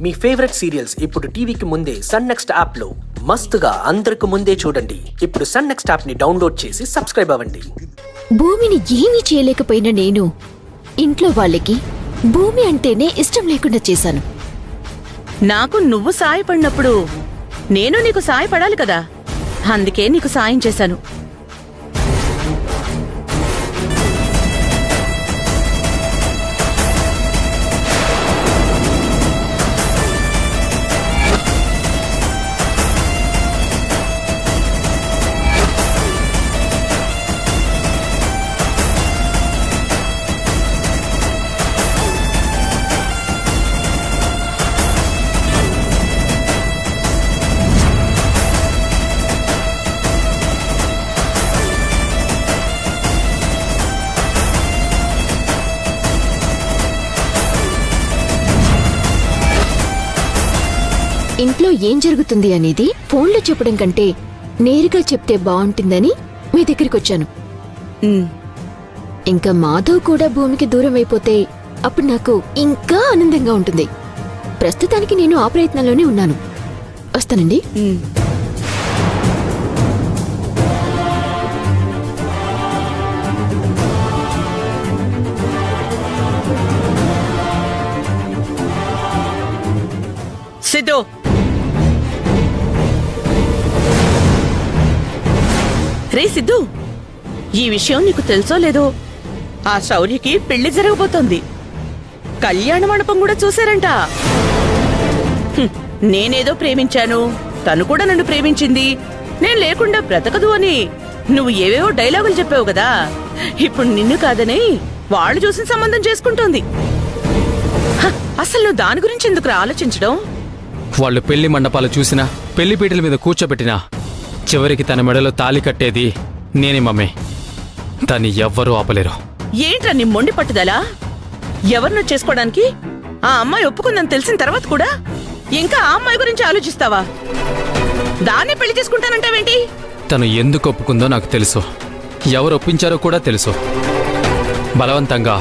మీ favourite serials ఇప్పుడు టీవీకి ముందే సన్ నెక్స్ట్ యాప్ లో మస్తుగా అందరికి ముందే చూడండి. ఇప్పుడు సన్ నెక్స్ట్ యాప్ ని డౌన్లోడ్ చేసి సబ్స్క్రైబ్ అవ్వండి. భూమిని ఏమీ చేయలేకపోయిన నేను ఇంట్లో వాళ్ళకి భూమి అంటేనే ఇష్టం లేకుండా చేశాను. నాకు నువ్వు సాయపడినప్పుడు నేను నీకు సాయపడాలి కదా, అందుకే నీకు సాయం చేశాను. ఇంట్లో ఏం జరుగుతుంది అనేది ఫోన్లో చెప్పడం కంటే నేరుగా చెప్తే బాగుంటుందని మీ దగ్గరికి వచ్చాను. ఇంకా మాధవ్ కూడా భూమికి దూరం అయిపోతే అప్పుడు నాకు ఇంకా ఆనందంగా ఉంటుంది. ప్రస్తుతానికి నేను ఆ ప్రయత్నంలోనే ఉన్నాను. వస్తానండి. సిద్ధు, రే సిద్ధు, ఈ విషయం నీకు తెలుసో లేదో, ఆ శౌర్యకి పెళ్లి జరగబోతోంది. కళ్యాణ మండపం కూడా చూశారంట. నేనేదో ప్రేమించాను, తను కూడా నన్ను ప్రేమించింది, నేను లేకుండా బ్రతకదు అని నువ్వు ఏవేవో డైలాగులు చెప్పావు కదా, ఇప్పుడు నిన్ను కాదని వాళ్ళు చూసిన సంబంధం చేసుకుంటోంది. అసలు నువ్వు దాని గురించి ఎందుకు ఆలోచించడం? వాళ్ళు పెళ్లి మండపాలు చూసినా, పెళ్లి పీటల మీద కూర్చోబెట్టినా చివరికి తన మెడలో తాళి కట్టేది నేనే మమ్మీ. దాన్ని ఎవ్వరూ ఆపలేరు. ఏంట్రా నీ మొండి పట్టుదలా? ఎవరినో చేసుకోవడానికి ఆ అమ్మాయి ఒప్పుకుందని తెలిసిన తర్వాత కూడా ఇంకా ఆ అమ్మాయి గురించి ఆలోచిస్తావా? దాన్ని పెళ్లి చేసుకుంటానంటావేంటి? తను ఎందుకు ఒప్పుకుందో నాకు తెలుసు, ఎవరు ఒప్పించారో కూడా తెలుసు. బలవంతంగా